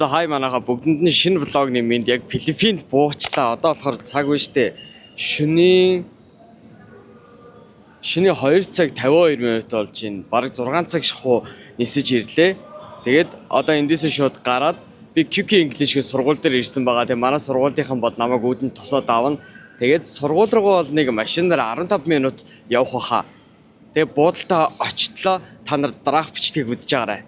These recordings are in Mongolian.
За хай манайха бүгдэнд нь шинэ влог нэмэнд яг Филиппинд буучлаа. Одоо болохоор цаг үе штэ. Шөнийн 2 цаг 52 минут болж байна. Бараг 6 цаг шахуу нисэж ирлээ. Тэгээд одоо эндээс шууд гараад би QQ English-ийн сургууль дээр ирсэн байгаа. Тэгээ манай сургуулийнхан бол намайг үүдэн тосоод авна. Тэгээд сургууль руу бол нэг машинаар 15 минут явах баха. Тэгээ буудалтаа очтлоо та нар дараах бичлэгийг үзэж байгаарай.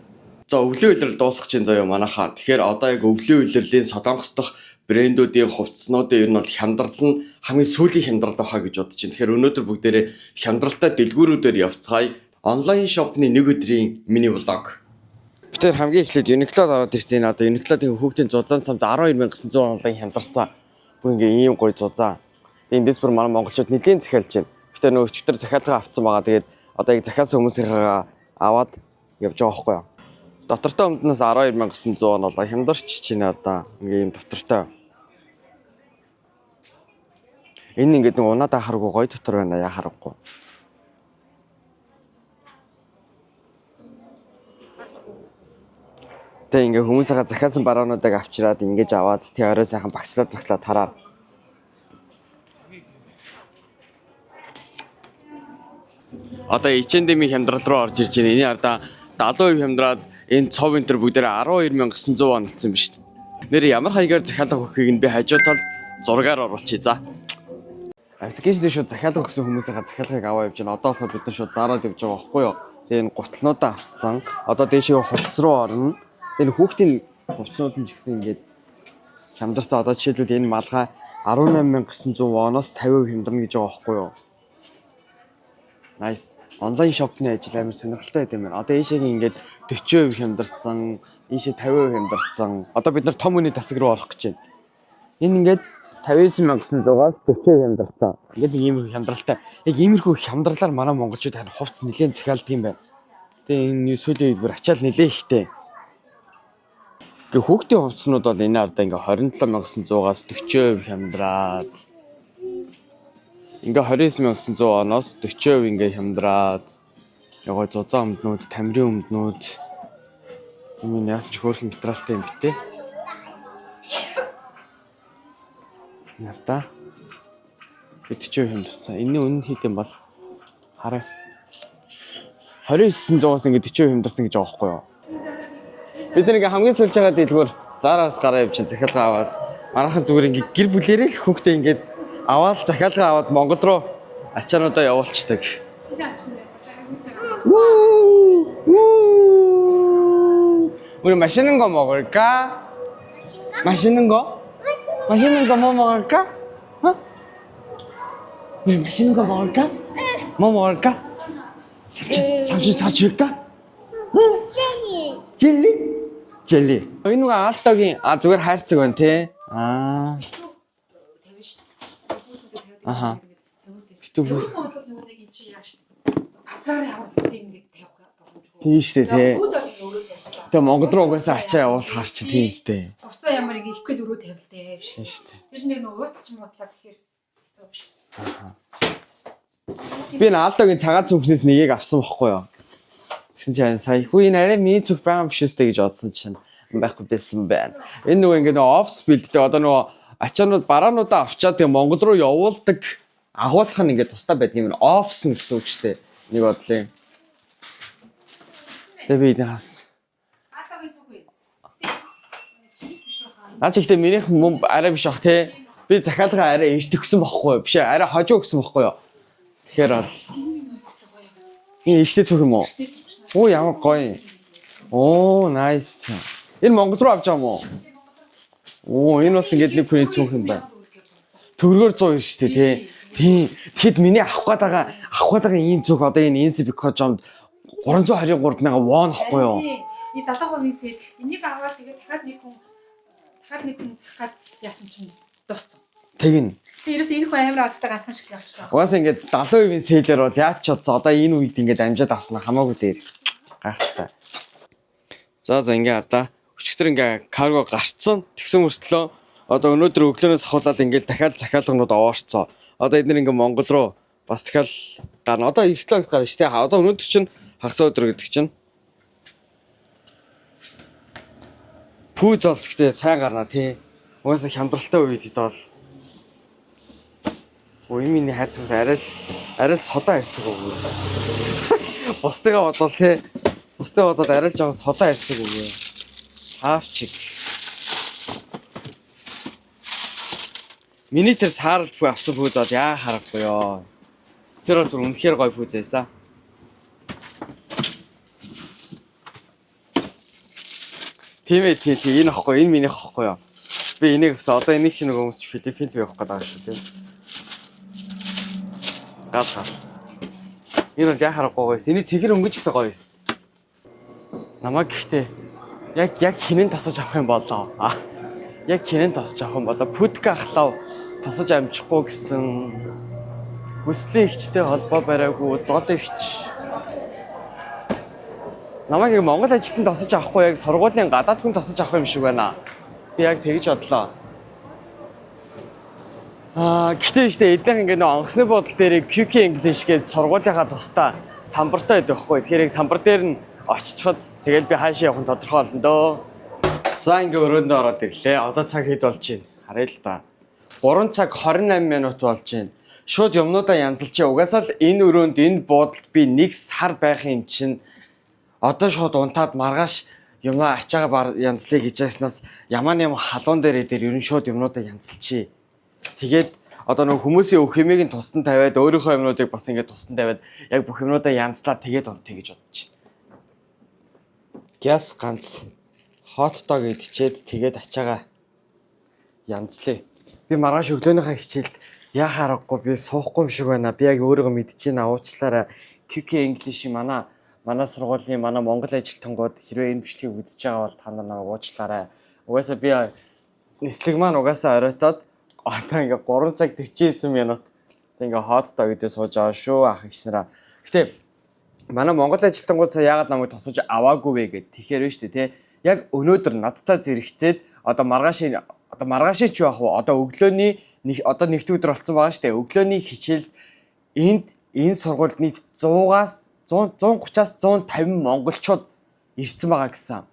За өвлийн үйлрэл дуусах чинь заяа манайхаа. Тэгэхээр одоо яг өвлийн үйлрэлийн Солонгос дахь брэндүүдийн хувцснуудын ер нь бол хямдрал нь хамгийн сүүлийн хямдрал байхаа гэж бодож байна. Тэгэхээр өнөөдөр бүгдээрээ хямдралтай дэлгүүрүүдээр явцгаая. Онлайн шопны нэг өдрийн мини влог. Би тэр хамгийн эхлээд Uniqlo-д ороод ирсэн. Одоо Uniqlo-ийн хүүхдийн зузаан цамд 12900 онлайн хямдарсан. Бүр ингээ ийм гоё зузаан. Эндээс бүр манай монголчууд нэлийн захиалж байна. Би тэр нөө өчтөр захиалгаа авцсан байгаа. Тэгээд одоо яг захиалсан хүмүүсийнхээ аваад явж байгаа байхгүй юу? Дотортой өмднөөс 12900 болоо хямдарч чинь одоо ингээ юм дотортой. Энэ ингээд нэг унаад ахаргүй гоё дотор байна яа харахгүй. Тэ ингээ хүмүүсээ захиалсан бараануудыг авчираад ингэж аваад тий орой сайхан багслаад тараа. Одоо H&M-ийн хямдрал руу орж ирж байна. Энэ ардаа 70% хямдраад энэ цов энтер бүгдээрээ 12900 онолцсон юм шүү дээ. Нэр ямар хаягаар захиалга өгөхийг нь би хажуу талд зургаар оруулчихъя за. Аппликейшн дээр шууд захиалга өгсөн хүмүүсийнхээ захиалгыг аваа явж байна. Одоо болохоор бид нар шууд зараад явж байгаа байхгүй юу? Тэгээ энэ гутлнуудаа авцсан. Одоо дээшээ хувцс руу орно. Тэгээ хүүхдийн хувцснууд нь ч гэсэн ингээд хямдарсан. Одоо жишээлбэл энэ малгай 18900 воноос 50% хямдарна гэж байгаа байхгүй юу? Nice. Онлайн шопны ажил амар сонирхолтой байт юм байна. Одоо ийшээгийн ингээд 40% хямдарсан, ийшээ 50% хямдарсан. Одоо бид нар том үний тасаг руу орох гэж байна. Энэ ингээд 59900-аас 40% хямдарсан. Ингээд нэг иймэрхүү хямдралтай. Яг иймэрхүү хямдралаар манай монголчууд харин хувцс нэлээд захиалдаг юм байна. Тэгээ энэ сүүлийн үед бүр ачаал нэлээд ихтэй. Гэхдээ хүүхдийн хувцснууд бол энэ ардаа ингээд 27900-аас 40% хямдраад ингээ 29900 оноос 40% ингээ хямдраад яг зузаан өмднүүд, тамирын өмднүүд юм яас ч хөөрхөн материалтай юм битээ. Нарта 40% хямдарсан. Энэний үнэ хэд юм бол хараа 29900-аас ингээ 40% хямдарсан гэж байгаа байхгүй юу? Бид нэг хамгийн сүүлж байгаа дэлгүүр Zara-аас гараа явж захиалга аваад манайхан зүгээр ингээ гэр бүлээрээ л хүүхдээ ингээ аваад захиалга аваад Монгол руу ачаануудаа явуулцдаг. Ура машинанго 먹을까? 맛있는거? 맛있는거 뭐 먹을까? 어? 우리 맛있는 거 먹을까? 뭐 먹을까? 삼촌 사줄까? 응? 젤리? 젤리. Энэ нэг аалтагийн зүгээр хайрцаг байна те. Аха. Битүү. Газраар ямар бүтэн ингэ тавих боломжгүй. Тийм шүү дээ тий. Тэгээ Монгол руу угаасаа ачаа явуулахаар чи тийм шүү дээ. Уцаа ямар ингэ их гээд өрөө тавилтээ биш шүү дээ. Тэр нэг ууц ч мотлаа гэхээр хэцүү биш. Аха. Би наалтагийн цагаан цүнхнээс нэгийг авсан бохгүй юу? Тэгсэн чинь сая хүү энэ арай миний цүнх байгаа юм биш үстэй гэж бодсон чинь байхгүй байсан байна. Энэ нөгөө ингэ офс билдтэй одоо нөгөө ачаанууд бараануудаа авчаад тэгээ Монгол руу явуулдаг агуулах нь ингээд тусдаа байдаг юм. Офс гэсэн үг шүү дээ. Нэг бодлоо. Тэгээ би энэ хас. Наач ихтэй минийх мөн арай биш ах те. Би захиалга арай иш төгсөн бохгүй юу? Биш арай хожоо өгсөн бохгүй юу? Тэгэхээр бол энэ ихтэй цүх юм уу? Оо ямар гоё. Оо nice. Энэ Монгол руу авч байгаа юм уу? Оо энэ бас ингээд нэг хүний цүнх юм байна. Төгрөгөөр 100 шүү дээ тий. Тэгэхэд миний авах гээд байгаа ийм цүнх одоо энэ Inspicojomд 323 мянган вон ахгүй юу? И 70% зээл энийг аваад тэгээд дахиад нэг хүн захаад яасан чинь дууссан. Тэгнь. Тэгээд ерөөсөө энэ хүн амар азтай ганцхан шиг авчихсан. Угаасаа ингээд 70% сэлээр бол яаж ч чадсан. Одоо энэ үед ингээд амжаад авсан хамаагүй дээр гайхалтай. За ингээ ардаа өчигдөр ингээ карго гарцсан. Тэгсэн мөртлөө одоо өнөөдөр өглөөнөөс ахуулаад ингээ дахиад захиалганууд овоорцсон. Одоо эдгээр ингээ Монгол руу бас дахиад гарна. Одоо их талаас гарна шүү дээ. Одоо өнөөдөр чинь хагас өдөр гэдэг чинь Пүүз бол гэхдээ сайн гарна тий. Угаасаа хямдралтай үед бол ой миний хайрцагс арай л содоо хайрцаг өгөө. Бусдыгаа бодвол тий. Бусдыгаа бодвол арай л жоохон содоо хайрцаг өгөө. Хаавчиг. Миний тэр саарл пүү авсан пүүз бол яа харахгүй ёо. Тэр бол үнэхээр гоё пүүз байсан. Тийм ээ энэ ахгүй энэ миний ахгүй ёо. Би энийг өсө одоо энийг чи нөгөө хүмүүс Филиппинд явах гэдэг байгаа шүү тий. Гал. Энэ бол яа харахгүй гоёс. Эний цэгэр өнгөж гэсэн гоё юмс. Намайг гэхдээ яг хинэн тасаж авах юм болоо. Яг хинэн тасаж авах юм болоо. Пүдка ахлав тасаж амжихгүй гэсэн хүслийн ихчтэй холбоо бариагүй зод ихч. Намайг Монгол ажилтнанд тасаж авахгүй яг сургуулийн гадаад хүн тасаж авах юм шиг байна. Би яг тэгж бодлоо. Гэхдээ штэ эдгээр ингээд нэг онгоцны буудлын дээр QQ English гэж сургуулийнхаа тусдаа самбартай байдаг байхгүй. Тэгэхээр яг самбар дээр нь очичход тэгэл би хаашаа явах нь тодорхой болно дөө. За ингээд өрөөндөө ороод ирлээ. Одоо цаг хэд болж байна? Харъя л да. 3 цаг 28 минут болж байна. Шууд юмнуудаа янзалчих. Угаасаа л энэ өрөөнд энэ буудалд би 1 сар байх юм чинь одоо шууд унтаад маргааш юмаа ачаага янзлыг хийж яснаас ямаа нэм халуун дээр ер нь шууд юмнуудаа янзалчих. Тэгээд одоо нэг хүмүүсийн өөх хэмээг нь тусдан тавиад өөрийнхөө юмнуудыг бас ингээд тусдан тавиад яг бүх юмнуудаа янзлаад тэгээд унтъя гэж бодож байна. Гяс ганц hot dog идчихэд тэгээд ачаага янзлаа. Би маргааш өглөөнийхөө хичээлд яа харахгүй би суухгүй юм шиг байна. Би яг өөрийгөө мэдчихээн уучлаарай. QQ English манай сургуулийн манай Монгол ажилтнууд хэрвээ энэ бичлэгийг үзэж байгаа бол та нар намайг уучлаарай. Угаасаа би нислэг маань угаасаа оройтоод одоо ингээ 3 цаг 49 минут ингээ hot dog гэдэг сууж байгаа шүү ах ихснараа. Гэтэ манай Монгол ажилтнууд яагаад намайг тусаж аваагүй вэ гэд тэгэхээр вэ штэ тий. Яг өнөөдөр надтай зэрэгцээд одоо маргааш ч яах вэ? Одоо өглөөний одоо нэгд өдөр болсон байгаа штэ. Өглөөний хичээлд энэ сургуульд нийт 130-аас 150 монголчууд ирсэн байгаа гэсэн.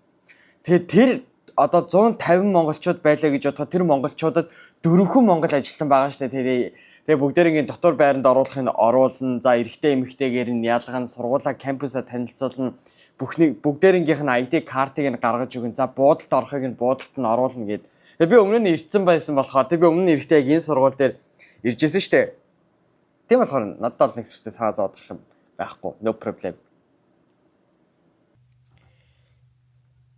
Тэгээд тэр одоо 150 монголчууд байлаа гэж бодоход тэр монголчуудад 4 монгол ажилтан байгаа шүү дээ. Тэгээ бүгдээрийн дотор байранд оруулахыг оруулна. За эрэгтэй эмэгтэйгээр нь ялгана, сургуулаа кампусаа танилцуулна. Бүгдээрийнх нь ID картыг нь гаргаж өгнө. За буудалд орохыг нь буудалд нь оруулна гэд. Тэгээ би өмнө нь ирсэн байсан болохоор би өмнө нь эрэгтэй яг энэ сургууль дээр иржсэн шүү дээ. Тийм болохоор надад бол нэг зүйлээ санаа зовох юм байхгүй. No problem.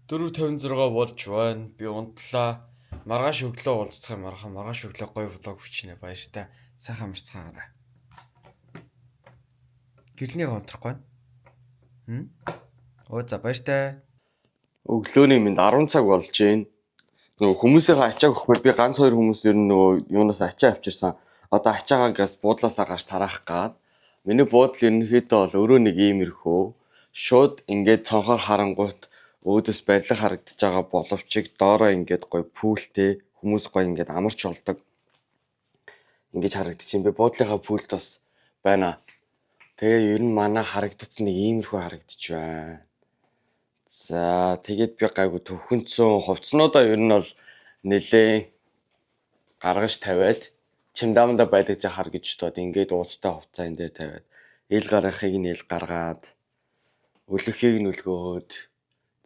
4:56 болж байна. Би унтлаа. Маргааш өглөө уулзах юм арга. Маргааш өглөө гоё влог бичнэ баяртай. Сайхан амарцгаарай. Гэлнийг унтрахгүй байна. За баяртай. Өглөөний минь 10 цаг болж байна. Нөгөө хүмүүсийнхээ ачааг өгөхгүй би ганц 2 хүмүүс ер нь нөгөө юунаас ачаа авчирсан. Одоо ачаагаас буудлаасаа гарч тараах гад. Миний буудал ерөнхийдөө бол өөрөө нэг иймэрхүү. Шууд ингээд цонхоор харангуут өөдөөс барилга харагдаж байгаа боловч доороо ингээд гоё пүүлтэй хүмүүс гоё ингээд амарч болдог. Ингээд харагдчих юм. Би буудлынхаа пүүлд бас байна. Тэгээ ер нь манай харагдсан нэг иймэрхүү харагдчих байна. За тэгээд би гайгүй төвхөнцөн хувцснуудаа ер нь бол нэлээ гаргаж тавиад чимдамда байлгаж яхаар гэж бодоод ингээд уустай хувцаа энэ дээр тавиад ил гарахыг нь ил гаргаад өлөхийг нь өлгөөд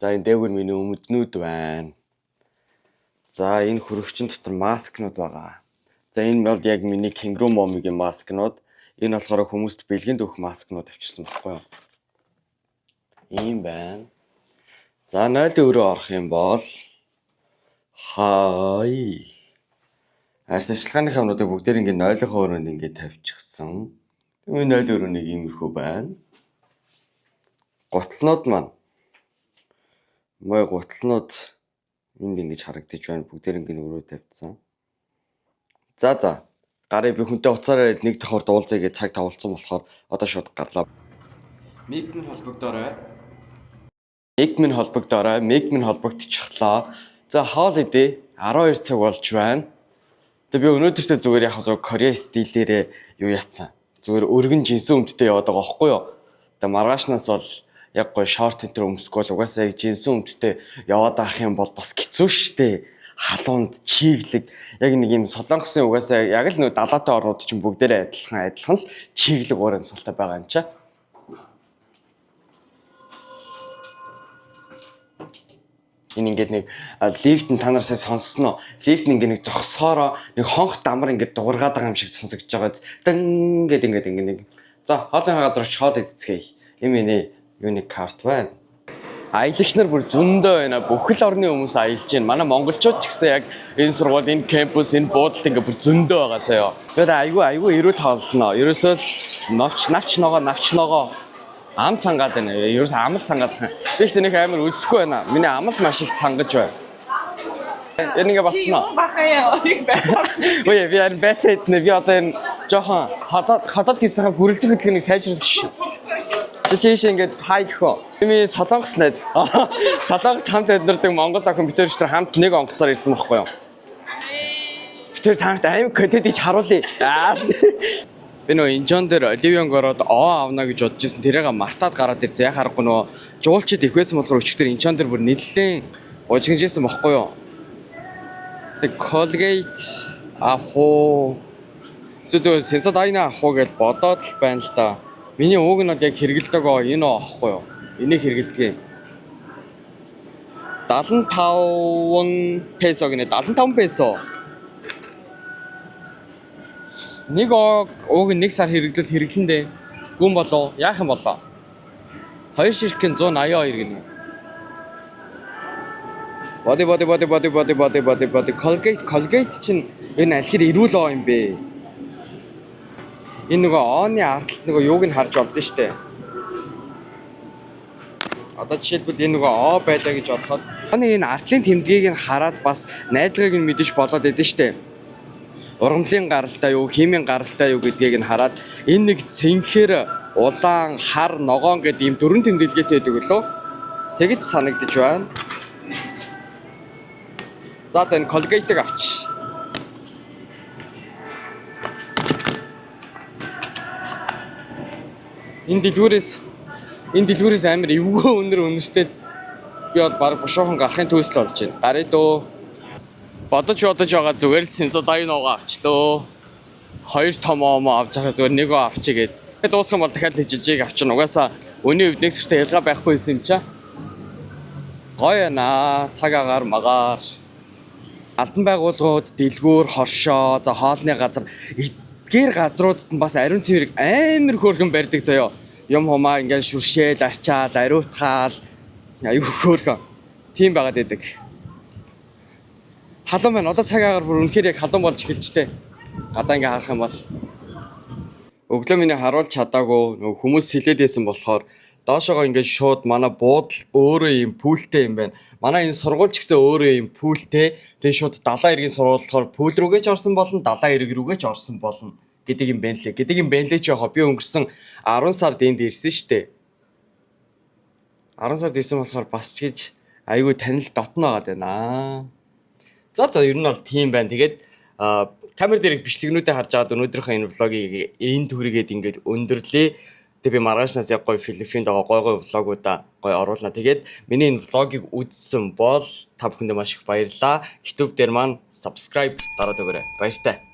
за энэ дээгүүр миний өмднүүд байна. За энэ хөрөгчин дотор маскнууд байгаа. За энэ бол яг миний Kingdom Mom-ийн маскнууд. Энэ болохоор хүмүүст бэлгэнд өгөх маскнууд авчирсан баггүй юу? Ийм байна. За 0 өрөө орох юм бол хай. Арьсчилгааных юмнуудыг бүгдээр ингээд 0-ийн өрөөнд ингээд тавьчихсан. Тэгээ 0 өрөөнийг иймэрхүү байна. Гутлнууд маань. Мой гутлнууд энд ингэж харагдаж байна. Бүгдээр ингээд өрөө тавьсан. За. Гарыг би хүнтэй уцаараа нэг давхар дуулцъя гэж цаг тавуулсан болохоор одоо шууд гарлаа. Миг минь холбогдчихлаа. За holiday 12 цаг болж байна. Тэгээ би өнөөдөртөө зүгээр яг зөв Корея стилээрээ юу яатсан. Зүгээр өргөн жинсэн өмдтэй яваад байгаа байхгүй юу? Тэгээ маргаашнаас бол яг гоё шорт энэ өмсөхгүй л угаасаа яг жинсэн өмдтэй яваад авах юм бол бас хэцүү штэ. Халуунд чиглэг яг нэг юм солонгосын угаасаа яг л нөө далаатай орнууд чинь бүгдээрээ адилхан л чиглэг уур амьсгалтай байгаа юм чаа. Энэ ингээд нэг лифт нь та нар сая сонссноо. Лифт нь ингээд нэг зогсоороо нэг хонх дамар ингээд дуургаад байгаа юм шиг сонсогдож байгаа. Дан ингээд нэг. За хоолны газар ч хоол идцгээе. Эмээ юуны карт байна. Аялагч нар бүр зөндөө байна. Бүхэл орны хүмүүс аялж байна. Манай монголчууд ч гэсэн яг энэ сургууль, энэ кампус, энэ буудалд ингээ бүр зөндөө байгаа заяа. Тэгээд айгүй эрүүл хаалснаа. Ерөөсөө навч ногоо ам цангаад байна. Ерөөсөө амал цангаад байна. Би ихтэй нэг амар үлсэхгүй байна. Миний амал маш их цангаж байна. Энэ ингээ батснаа. Бахаяа. Ой, би харин бацээд нэ би одоо энэ жоохон хадад хийсэхэ гүрэлзэх хөдөлгөөнийг сайжруулах шүү. Тийш ингээд хайхоо. Ми солонгос найз. Солонгос хамт эднэрдэг Монгол компьютерч нар хамт нэг онгоцоор ирсэн байхгүй юу? Тэр танарт аим контент ич харуулъя. Би нөө инжон дээр Оливион гороод авна гэж бодож ирсэн. Тэрийг мартаад гараад ирсэн. Яг харахгүй нөө жуулчид их байсан болохоор өчигдөр инжон дээр бүр нэлээд ужигнажсэн байхгүй юу? Тэг Colgate ахуу. Сүзөө Sensodyne ахуу гэж бодоод л байна л да. Миний ууг нь бол яг хэрэгэлдэг энэ аахгүй юу? Энийг хэрэгэлдэг. 75 песо гинэ 75 песо. Нэг ууг нь 1 сар хэрэглэл хэрэглэн дээ. Гүн болоо, яах юм болоо? 2 ширхгэн 182 гинэ. Body Colgate чинь энэ алхир эрүүл оо юм бэ? Энэ нөгөөооны артлт нөгөө юуг нь харж олдсон штэ. Одоо жишээлбэл энэ нөгөө оо байлаа гэж бодоход оны энэ артлын тэмдгийг нь хараад бас найдлагыг нь мэдэж болоод байдсан штэ. Ургамлын гаралтай юу, химийн гаралтай юу гэдгийг нь хараад энэ нэг цэнхээр улаан, хар, ногоон гэдэг ийм дөрвөн тэмдэглэгээтэй байдаг лөө. Тэгэж санагдаж байна. За энэ Colgate-ыг авч. Энэ дэлгүүрээс амар эвгүй өнөр үнэштэй би бол баг бушуухан гарахын төсөл болж байна. Гарыг дөө. Бодож байгаа зүгээр Sensodyne авчлаа. 2 том омоо авч байгаа зүгээр нэг авчи гээд. Тэгээд дуусах юм бол дахиад жижиг авчихна. Угаасаа өний өвд нэг сүртэй ялгаа байхгүй юм чаа. Гоё яана. Цаг агаар магаар. Албан байгууллагууд, дэлгүүр, хоршоо, за хоолны газар гэр газруудад нь бас ариун цэврийг амар хөөрхөн барьдаг заяо. Юм хумаа ингээл шүршээл, арчаал, ариутгаал аюу хөөрхөн. Тийм байгаад байдаг. Халуун байна. Одоо цаг агаар бүр үнэхээр яг халуун болж эхэлжлээ. Гадаа ингээ харах юм бол өглөө миний харуулж чадаагүй нөгөө хүмүүс сэлээд байсан болохоор доошоогоо ингээд шууд манай буудал өөрөө юм пүүлтэй юм байна. Манай энэ сургууль ч гэсэн өөрөө юм пүүлтэй. Тэгээ шууд далайн иргэн сургууль болохоор пүүл рүүгээ ч орсон болно, далайн ирэг рүүгээ ч орсон болно гэдэг юм байна лээ. Гэдэг юм байна лээ ч яхаа би өнгөрсөн 10 сард энд ирсэн штэ. 10 сард ирсэн болохоор бас ч гэж айгүй танил дотно байгаад байна. За ер нь бол тийм байна. Тэгээд камер дээр бичлэгнүүдээ харж аваад өнөөдрийнхөө энэ влогийг энэ төрөйгээд ингээд өндөрлөө. Тэг би маргаашнаас яг гоё Филиппинд байгаа гоё влогуудаа гоё оруулна. Тэгээд миний энэ влогийг үзсэн бол та бүхэндээ маш их баярлалаа. YouTube дээр маань subscribe дараад өгөөрэй. Баяртай.